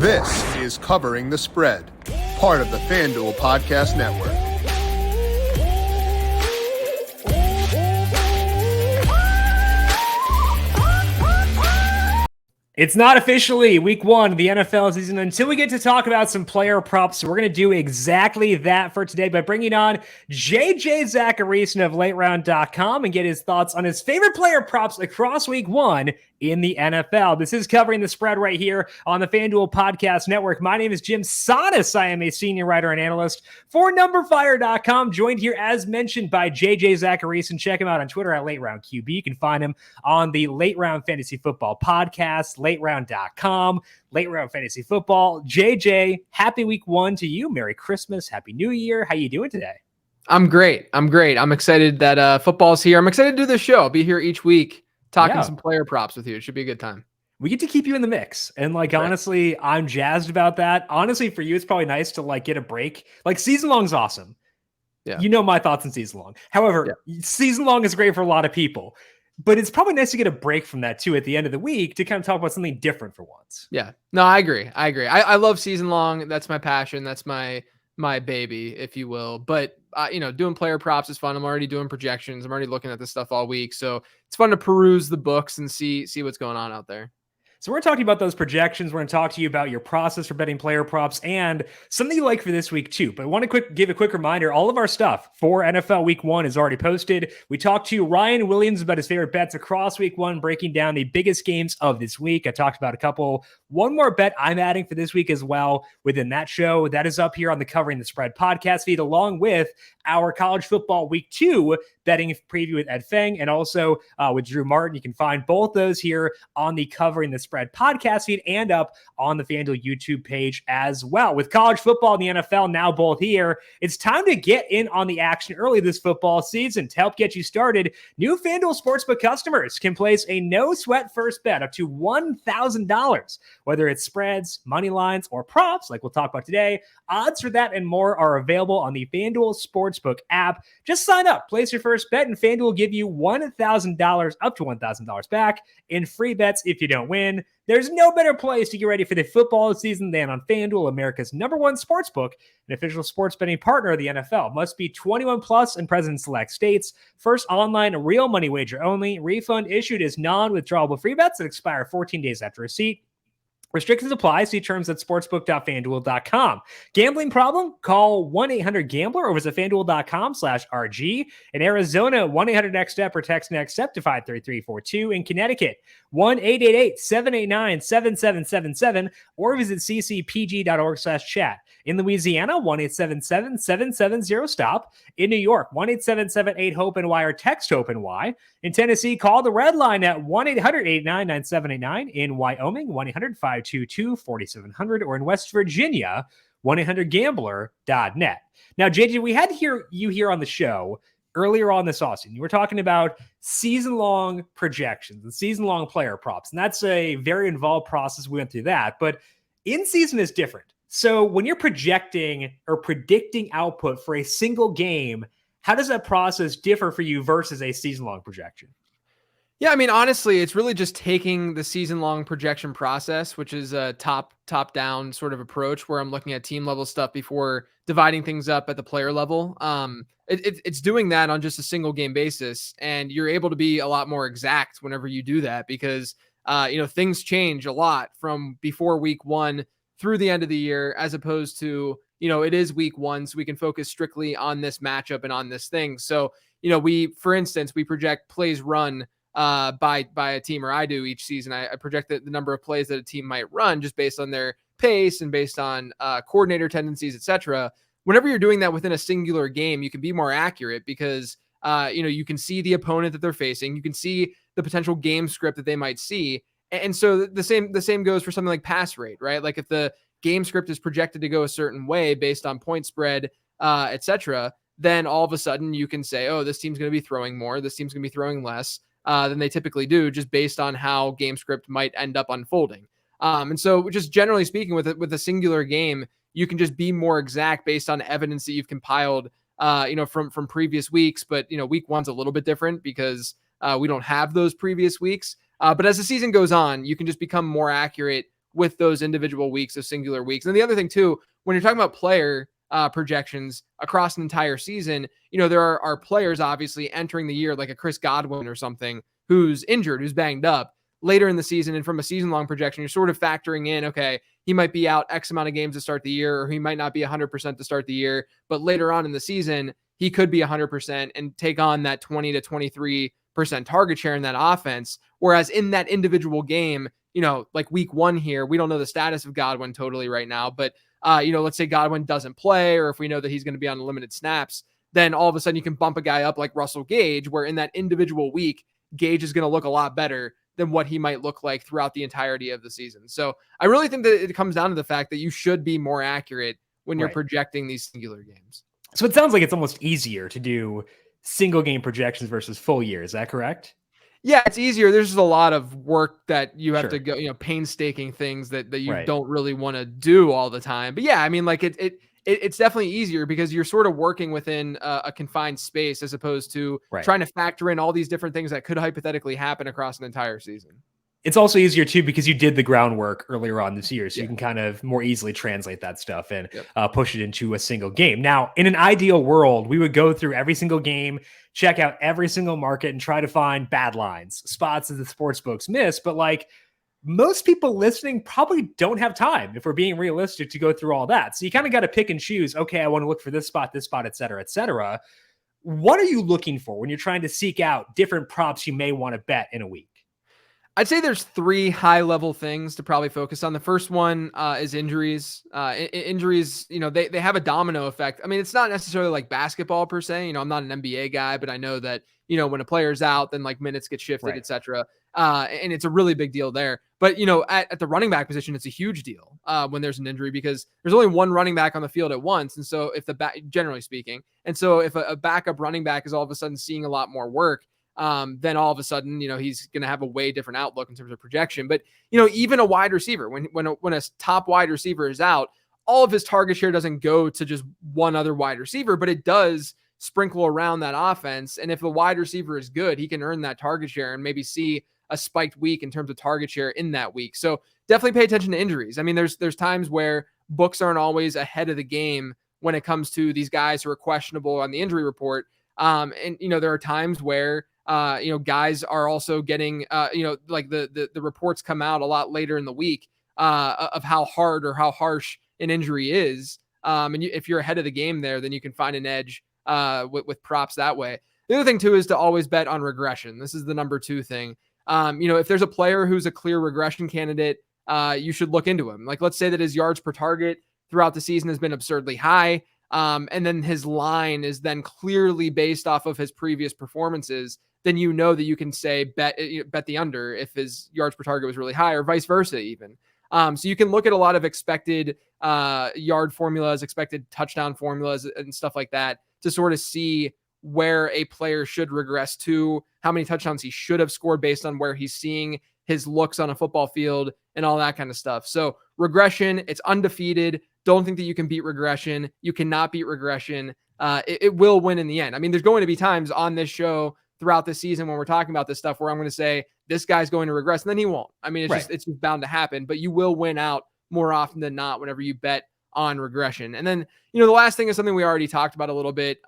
This is Covering the Spread, part of the FanDuel Podcast Network. It's not officially week one of the NFL season until we get to talk about some player props. So we're going to do exactly that for today by bringing on Zachariason of LateRound.com and get his thoughts on his favorite player props across week one in the NFL. This is Covering the Spread right here on the FanDuel Podcast Network. My name is Jim Sonis. I am a senior writer and analyst for numberFire.com, joined here as mentioned by Zachariason. Check him out on Twitter at LateRoundQB. You can find him on the Late Round Fantasy Football Podcast, LateRound.com, Late Round Fantasy Football. JJ, happy week one to you. Merry Christmas. Happy New Year. How you doing today? I'm great. I'm excited that football's here. I'm excited to do this show. I'll be here each week talking some player props with you. It should be a good time. We get to keep you in the mix. And honestly, I'm jazzed about that. Honestly, for you, it's probably nice to get a break. Season long is awesome. Yeah. You know my thoughts on season long. However, season long is great for a lot of people. But it's probably nice to get a break from that too at the end of the week to kind of talk about something different for once. Yeah, no, I agree. I love season long. That's my passion. That's my baby, if you will. But doing player props is fun. I'm already doing projections. I'm already looking at this stuff all week. So it's fun to peruse the books and see what's going on out there. So we're talking about those projections. We're going to talk to you about your process for betting player props and something you like for this week too. But I want to give a quick reminder, all of our stuff for NFL week one is already posted. We talked to Ryan Williams about his favorite bets across week one, breaking down the biggest games of this week. I talked about a couple. One more bet I'm adding for this week as well within that show. That is up here on the Covering the Spread podcast feed, along with our college football week two betting preview with Ed Feng and also with Drew Martin. You can find both those here on the Covering the Spread podcast feed and up on the FanDuel YouTube page as well. With college football and the NFL now both here, it's time to get in on the action early this football season. To help get you started, new FanDuel Sportsbook customers can place a no-sweat first bet up to $1,000. Whether it's spreads, money lines, or props, like we'll talk about today, odds for that and more are available on the FanDuel Sportsbook app. Just sign up, place your first bet, and FanDuel will give you $1,000 up to $1,000 back in free bets if you don't win. There's no better place to get ready for the football season than on FanDuel, America's #1 sportsbook, an official sports betting partner of the NFL. Must be 21 plus and present in select states. First online real money wager only. Refund issued as non-withdrawable free bets that expire 14 days after receipt. Restrictions apply. See terms at sportsbook.fanduel.com. Gambling problem? Call 1-800-GAMBLER or visit fanduel.com/RG. In Arizona, 1-800-NEXT-STEP or text NEXT STEP to 53342. In Connecticut, 1-888-789-7777 or visit ccpg.org/chat. In Louisiana, 1-877-770-STOP. In New York, 1-877-8-HOPE-NY or text HOPE-NY. In Tennessee, call the red line at 1-800-889-9789. In Wyoming, 1-800-522-4700. Or in West Virginia, 1-800-GAMBLER.net. Now, JJ, we had you here on the show earlier on this offseason. You were talking about season-long projections and season-long player props, and that's a very involved process. We went through that, but in-season is different. So when you're projecting or predicting output for a single game, how does that process differ for you versus a season-long projection? Yeah, I mean, honestly, it's really just taking the season-long projection process, which is a top-down sort of approach where I'm looking at team-level stuff before dividing things up at the player level. It's doing that on just a single-game basis, and you're able to be a lot more exact whenever you do that because, things change a lot from before week one through the end of the year, as opposed to, it is week one, so we can focus strictly on this matchup and on this thing. So, for instance, we project plays run by a team, or I do each season. I project the number of plays that a team might run just based on their pace and based on coordinator tendencies, etc. Whenever you're doing that within a singular game, you can be more accurate because, you can see the opponent that they're facing. You can see the potential game script that they might see. And so the same goes for something like pass rate, right? Like if the game script is projected to go a certain way based on point spread, etc., then all of a sudden you can say, oh, this team's going to be throwing more. This team's going to be throwing less than they typically do, just based on how game script might end up unfolding. And so just generally speaking with a singular game, you can just be more exact based on evidence that you've compiled, from previous weeks. But, week one's a little bit different because we don't have those previous weeks. But as the season goes on, you can just become more accurate with those individual weeks, those singular weeks. And the other thing too, when you're talking about player projections across an entire season, there are players obviously entering the year like a Chris Godwin or something who's injured, who's banged up later in the season. And from a season long projection, you're sort of factoring in, okay, he might be out X amount of games to start the year, or he might not be 100% to start the year, but later on in the season, he could be 100% and take on that 20 to 23% target share in that offense. Whereas in that individual game, like week 1 here, we don't know the status of Godwin totally right now, but let's say Godwin doesn't play, or if we know that he's going to be on limited snaps, then all of a sudden you can bump a guy up like Russell Gage, where in that individual week, Gage is going to look a lot better than what he might look like throughout the entirety of the season. So I really think that it comes down to the fact that you should be more accurate when you're projecting these singular games. So it sounds like it's almost easier to do single game projections versus full year. Is that correct? Yeah, it's easier. There's just a lot of work that you have to go, painstaking things that you don't really want to do all the time. But yeah, I mean, like it's definitely easier because you're sort of working within a confined space as opposed to trying to factor in all these different things that could hypothetically happen across an entire season. It's also easier too because you did the groundwork earlier on this year, so you can kind of more easily translate that stuff and push it into a single game. Now, in an ideal world, we would go through every single game, check out every single market, and try to find bad lines, spots that the sports books miss. But like most people listening probably don't have time, if we're being realistic, to go through all that. So you kind of got to pick and choose. Okay, I want to look for this spot, et cetera, et cetera. What are you looking for when you're trying to seek out different props you may want to bet in a week? I'd say there's 3 high-level things to probably focus on. The first one is injuries. Injuries, they have a domino effect. I mean, it's not necessarily like basketball per se. I'm not an NBA guy, but I know that, when a player's out, then like minutes get shifted, et cetera. And it's a really big deal there. But, at the running back position, it's a huge deal when there's an injury because there's only one running back on the field at once. And so if generally speaking, and so if a backup running back is all of a sudden seeing a lot more work, then all of a sudden, he's going to have a way different outlook in terms of projection. But, even a wide receiver, when a top wide receiver is out, all of his target share doesn't go to just one other wide receiver, but it does sprinkle around that offense. And if the wide receiver is good, he can earn that target share and maybe see a spiked week in terms of target share in that week. So definitely pay attention to injuries. I mean, there's times where books aren't always ahead of the game when it comes to these guys who are questionable on the injury report. And there are times where guys are also getting, like the reports come out a lot later in the week of how hard or how harsh an injury is. And if you're ahead of the game there, then you can find an edge with props that way. The other thing too is to always bet on regression. This is the number 2 thing. If there's a player who's a clear regression candidate, you should look into him. Like, let's say that his yards per target throughout the season has been absurdly high. And then his line is then clearly based off of his previous performances, then that you can say bet the under if his yards per target was really high, or vice versa even. So you can look at a lot of expected yard formulas, expected touchdown formulas, and stuff like that to sort of see where a player should regress to, how many touchdowns he should have scored based on where he's seeing his looks on a football field and all that kind of stuff. So regression, it's undefeated. Don't think that you can beat regression. You cannot beat regression. It will win in the end. I mean, there's going to be times on this show throughout the season when we're talking about this stuff where I'm going to say this guy's going to regress, and then he won't. I mean, it's just bound to happen, but you will win out more often than not whenever you bet on regression. And then, the last thing is something we already talked about a little bit.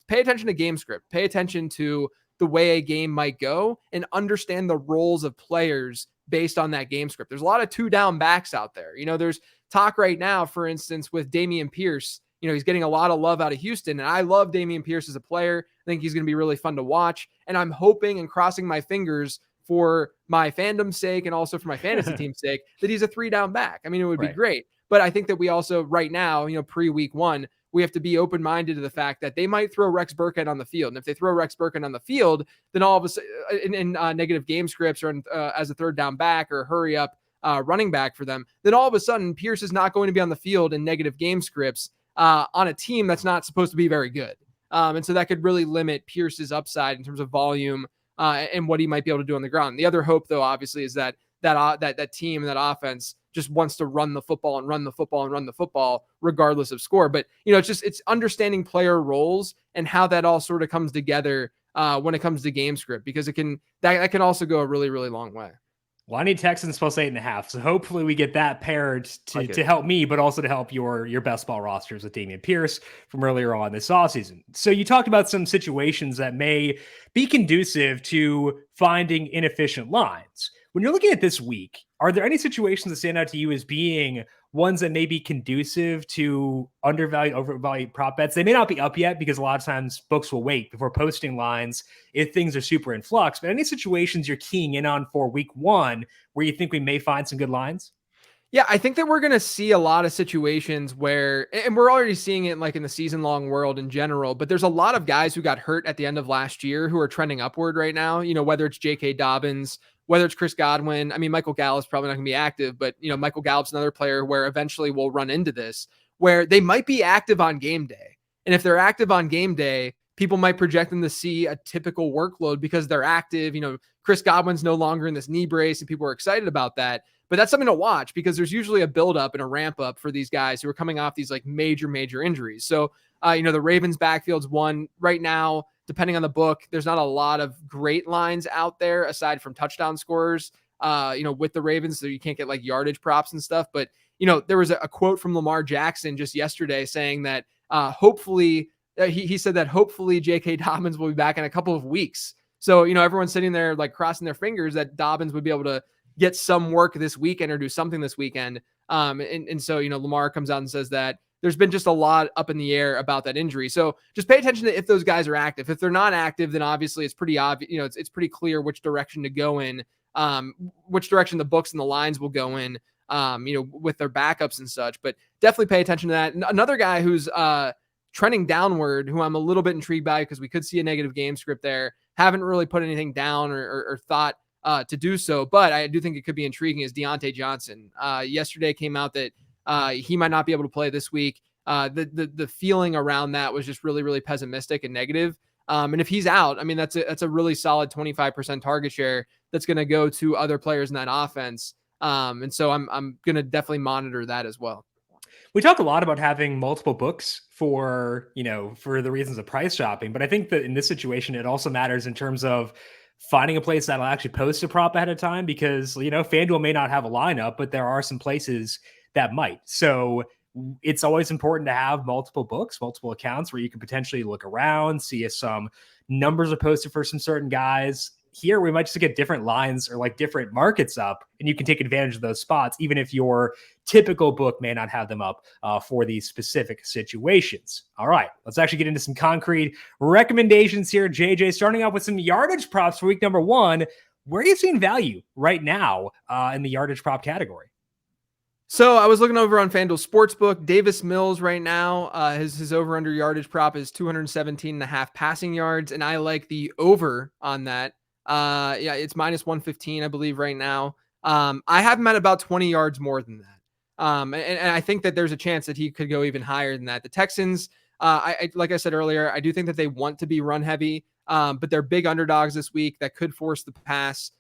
Pay attention to game script. Pay attention to the way a game might go and understand the roles of players based on that game script. There's a lot of 2-down backs out there. There's talk right now, for instance, with Dameon Pierce. He's getting a lot of love out of Houston, and I love Dameon Pierce as a player. I think he's going to be really fun to watch, and I'm hoping and crossing my fingers for my fandom's sake and also for my fantasy team's sake that he's a 3-down back. I mean, it would be great, but I think that we also right now, pre-week 1, we have to be open-minded to the fact that they might throw Rex Burkhead on the field. And if they throw Rex Burkhead on the field, then all of a sudden in negative game scripts or as a 3rd-down back or hurry up running back for them, then all of a sudden Pierce is not going to be on the field in negative game scripts on a team that's not supposed to be very good. And so that could really limit Pierce's upside in terms of volume and what he might be able to do on the ground. The other hope, though, obviously, is that team and that offense just wants to run the football and run the football and run the football regardless of score. But, it's understanding player roles and how that all sort of comes together when it comes to game script, because that can also go a really, really long way. Well, I need Texans plus 8.5. So hopefully we get that paired to help me, but also to help your best ball rosters with Dameon Pierce from earlier on this offseason. So you talked about some situations that may be conducive to finding inefficient lines. When you're looking at this week, are there any situations that stand out to you as being ones that may be conducive to undervalued, overvalued prop bets? They may not be up yet because a lot of times books will wait before posting lines if things are super in flux. But any situations you're keying in on for week one where you think we may find some good lines? Yeah, I think that we're going to see a lot of situations where, and we're already seeing it like in the season long world in general, but there's a lot of guys who got hurt at the end of last year who are trending upward right now, whether it's J.K. Dobbins, whether it's Chris Godwin. I mean, Michael Gallup's probably not going to be active, but Michael Gallup's another player where eventually we'll run into this, where they might be active on game day. And if they're active on game day, people might project them to see a typical workload because they're active. Chris Godwin's no longer in this knee brace and people are excited about that. But that's something to watch because there's usually a buildup and a ramp up for these guys who are coming off these like major injuries. So, the Ravens backfield's one right now, depending on the book. There's not a lot of great lines out there aside from touchdown scorers, with the Ravens. So you can't get like yardage props and stuff. But, there was a quote from Lamar Jackson just yesterday saying that hopefully he said that hopefully J.K. Dobbins will be back in a couple of weeks. So, everyone's sitting there like crossing their fingers that Dobbins would be able to get some work this weekend or do something this weekend. And so, Lamar comes out and says that there's been just a lot up in the air about that injury. So just pay attention to if those guys are active. If they're not active, then obviously it's pretty obvious, it's pretty clear which direction to go in, which direction the books and the lines will go in, with their backups and such, but definitely pay attention to that. Another guy who's trending downward, who I'm a little bit intrigued by because we could see a negative game script there. Haven't really put anything down or thought to do so, but I do think it could be intriguing is Deontay Johnson. Yesterday came out that he might not be able to play this week. The feeling around that was just really pessimistic and negative. And if he's out, I mean, that's a really solid 25% target share that's going to go to other players in that offense. And so I'm going to definitely monitor that as well. We talk a lot about having multiple books for the reasons of price shopping, but I think that in this situation, it also matters in terms of finding a place that'll actually post a prop ahead of time because, FanDuel may not have a lineup, but there are some places that might. So it's always important to have multiple books, multiple accounts where you can potentially look around, see if some numbers are posted for some certain guys. Here, we might just get different lines or like different markets up, and you can take advantage of those spots, even if your typical book may not have them up for these specific situations. All right, let's actually get into some concrete recommendations here. JJ, starting off with some yardage props for week number one. Where are you seeing value right now in the yardage prop category? So I was looking over on FanDuel Sportsbook. Davis Mills right now, his over-under yardage prop is 217.5 passing yards, and I like the over on that. It's minus 115, I believe, right now. I have him at about 20 yards more than that. And I think that there's a chance that he could go even higher than that. The Texans, like I said earlier, I do think that they want to be run heavy, but they're big underdogs this week that could force the pass.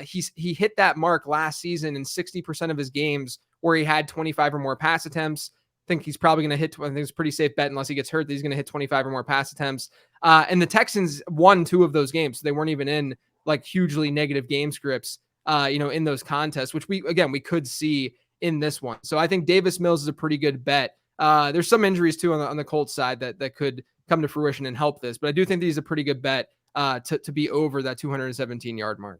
He hit that mark last season in 60% of his games where he had 25 or more pass attempts. I think he's probably going to hit, I think it's a pretty safe bet unless he gets hurt that he's going to hit 25 or more pass attempts. And the Texans won 2 of those games. So they weren't even in like hugely negative game scripts, in those contests, which we could see in this one. So I think Davis Mills is a pretty good bet. There's some injuries too on the Colts side that could come to fruition and help this, but I do think he's a pretty good bet to be over that 217 yard mark.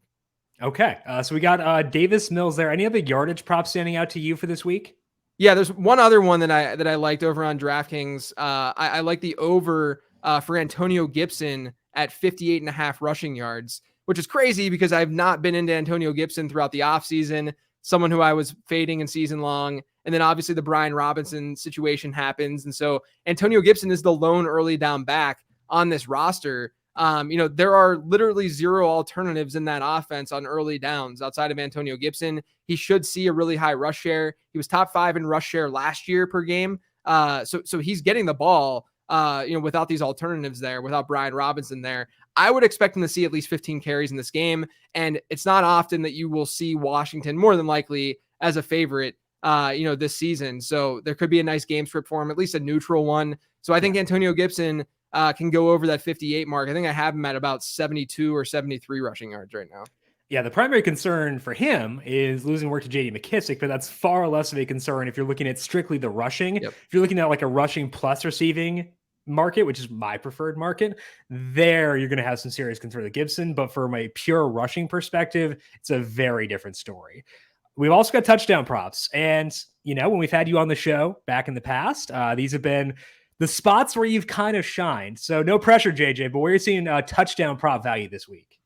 Okay. So we got Davis Mills there. Any other yardage props standing out to you for this week? Yeah, there's one other one that I liked over on DraftKings. I like the over for Antonio Gibson at 58.5 rushing yards, which is crazy because I've not been into Antonio Gibson throughout the offseason, someone who I was fading in season long. And then obviously the Brian Robinson situation happens. And so Antonio Gibson is the lone early down back on this roster. There are literally 0 alternatives in that offense on early downs outside of Antonio Gibson. He should see a really high rush share. He was top 5 in rush share last year per game. So he's getting the ball, without these alternatives there, without Brian Robinson there. I would expect him to see at least 15 carries in this game. And it's not often that you will see Washington more than likely as a favorite, this season. So there could be a nice game script for him, at least a neutral one. So I think Antonio Gibson can go over that 58 mark. I think I have him at about 72 or 73 rushing yards right now. Yeah, the primary concern for him is losing work to JD McKissic, but that's far less of a concern if you're looking at strictly the rushing. Yep. If you're looking at like a rushing plus receiving market, which is my preferred market, there you're going to have some serious concern with Gibson. But from a pure rushing perspective, it's a very different story. We've also got touchdown props. And, when we've had you on the show back in the past, these have been the spots where you've kind of shined. So no pressure, JJ, but where you're seeing touchdown prop value this week.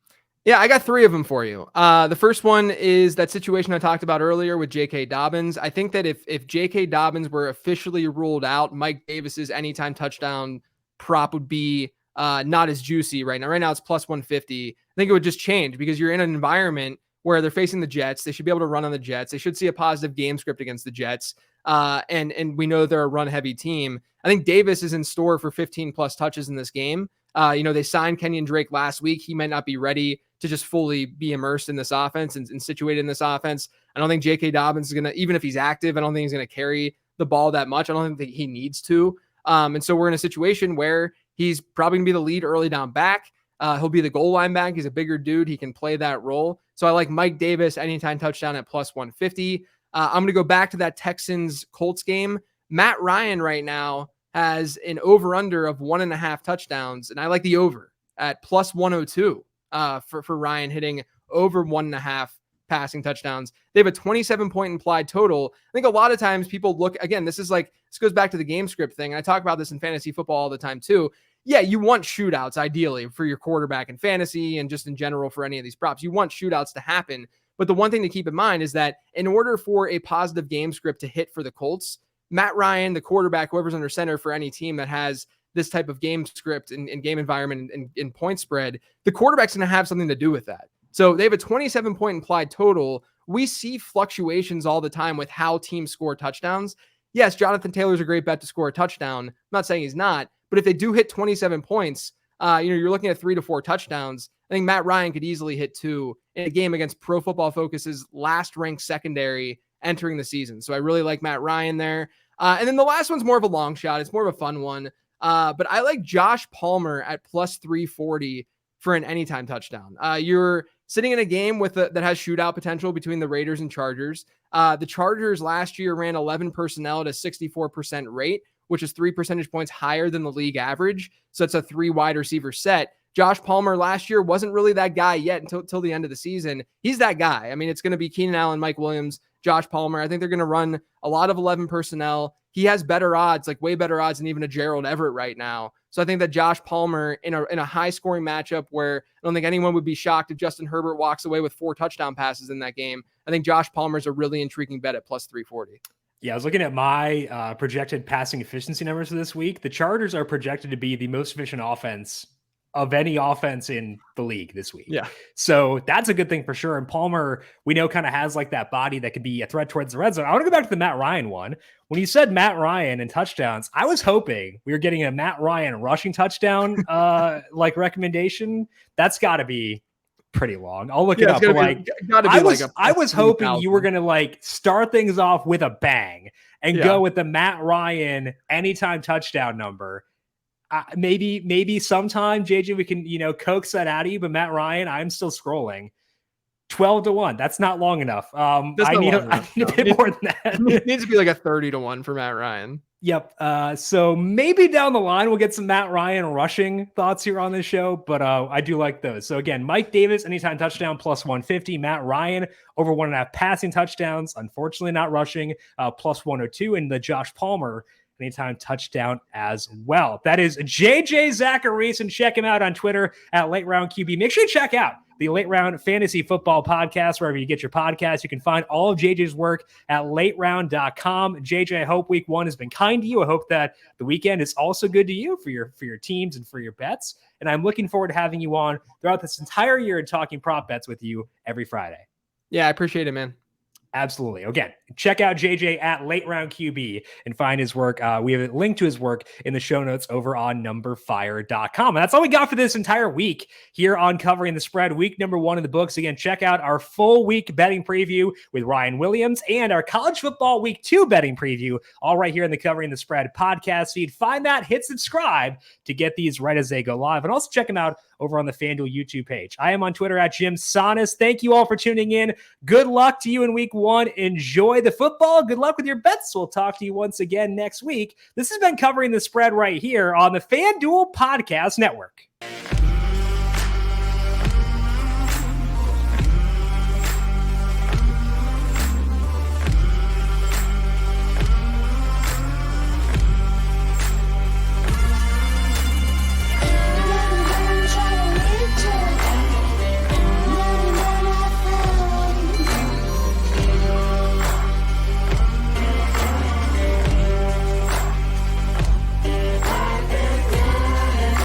Yeah, I got 3 of them for you. The first one is that situation I talked about earlier with J.K. Dobbins. I think that if J.K. Dobbins were officially ruled out, Mike Davis's anytime touchdown prop would be not as juicy right now. Right now it's plus 150. I think it would just change because you're in an environment where they're facing the Jets. They should be able to run on the Jets. They should see a positive game script against the Jets. And we know they're a run-heavy team. I think Davis is in store for 15-plus touches in this game. They signed Kenyon Drake last week. He might not be ready to just fully be immersed in this offense and situated in this offense. I don't think J.K. Dobbins is going to, even if he's active, I don't think he's going to carry the ball that much. I don't think he needs to. And so we're in a situation where he's probably going to be the lead early down back. He'll be the goal line back. He's a bigger dude. He can play that role. So I like Mike Davis anytime touchdown at plus 150. I'm going to go back to that Texans-Colts game. Matt Ryan right now has an over-under of 1.5 touchdowns, and I like the over at plus 102 for Ryan hitting over 1.5 passing touchdowns. They have a 27-point implied total. I think a lot of times people look, again, this goes back to the game script thing, and I talk about this in fantasy football all the time too. Yeah, you want shootouts ideally for your quarterback in fantasy and just in general for any of these props. You want shootouts to happen. But the one thing to keep in mind is that in order for a positive game script to hit for the Colts, Matt Ryan, the quarterback, whoever's under center for any team that has this type of game script and game environment and point spread, the quarterback's going to have something to do with that. So they have a 27-point implied total. We see fluctuations all the time with how teams score touchdowns. Yes, Jonathan Taylor's a great bet to score a touchdown. I'm not saying he's not, but if they do hit 27 points, you're looking at 3 to 4 touchdowns. I think Matt Ryan could easily hit 2 in a game against Pro Football Focus's last-ranked secondary entering the season. So I really like Matt Ryan there. And then the last one's more of a long shot. It's more of a fun one. But I like Josh Palmer at plus 340 for an anytime touchdown. You're sitting in a game that has shootout potential between the Raiders and Chargers. The Chargers last year ran 11 personnel at a 64% rate, which is 3 percentage points higher than the league average. So it's a 3 wide receiver set. Josh Palmer last year wasn't really that guy yet until the end of the season. He's that guy. I mean, it's going to be Keenan Allen, Mike Williams, Josh Palmer. I think they're going to run a lot of 11 personnel. He has better odds, like way better odds than even a Gerald Everett right now. So I think that Josh Palmer in a high scoring matchup where I don't think anyone would be shocked if Justin Herbert walks away with 4 touchdown passes in that game. I think Josh Palmer is a really intriguing bet at plus 340. Yeah, I was looking at my projected passing efficiency numbers for this week. The Chargers are projected to be the most efficient offense of any offense in the league this week. Yeah. So that's a good thing for sure. And Palmer, we know, kind of has like that body that could be a threat towards the red zone. I want to go back to the Matt Ryan one. When you said Matt Ryan and touchdowns, I was hoping we were getting a Matt Ryan rushing touchdown like recommendation. That's got to be pretty long. I'll look it up. But I was hoping you were going to like start things off with a bang and go with the Matt Ryan anytime touchdown number. Maybe sometime, JJ, we can, coax that out of you. But Matt Ryan, I'm still scrolling. 12-1. That's not long enough. I need a bit more than that. It needs to be like a 30-1 for Matt Ryan. Yep. So maybe down the line, we'll get some Matt Ryan rushing thoughts here on this show. But I do like those. So again, Mike Davis, anytime touchdown, plus 150. Matt Ryan, over 1.5 passing touchdowns. Unfortunately, not rushing, plus 102. And the Josh Palmer, anytime touchdown as well. That is JJ Zachariason. Check him out on Twitter at Late Round QB. Make sure you check out the Late Round Fantasy Football Podcast, wherever you get your podcasts. You can find all of JJ's work at lateround.com. JJ, I hope week 1 has been kind to you. I hope that the weekend is also good to you for your teams and for your bets. And I'm looking forward to having you on throughout this entire year and talking prop bets with you every Friday. Yeah, I appreciate it, man. Absolutely. Again, check out JJ at Late Round QB and find his work. We have a link to his work in the show notes over on numberFire.com. And that's all we got for this entire week here on Covering the Spread, week number 1 in the books. Again, check out our full week betting preview with Ryan Williams and our college football week 2 betting preview, all right here in the Covering the Spread podcast feed. Find that, hit subscribe to get these right as they go live. And also check them out over on the FanDuel YouTube page. I am on Twitter at Jim Sonis. Thank you all for tuning in. Good luck to you in week 1. Enjoy the football. Good luck with your bets. We'll talk to you once again next week. This has been Covering the Spread right here on the FanDuel Podcast Network.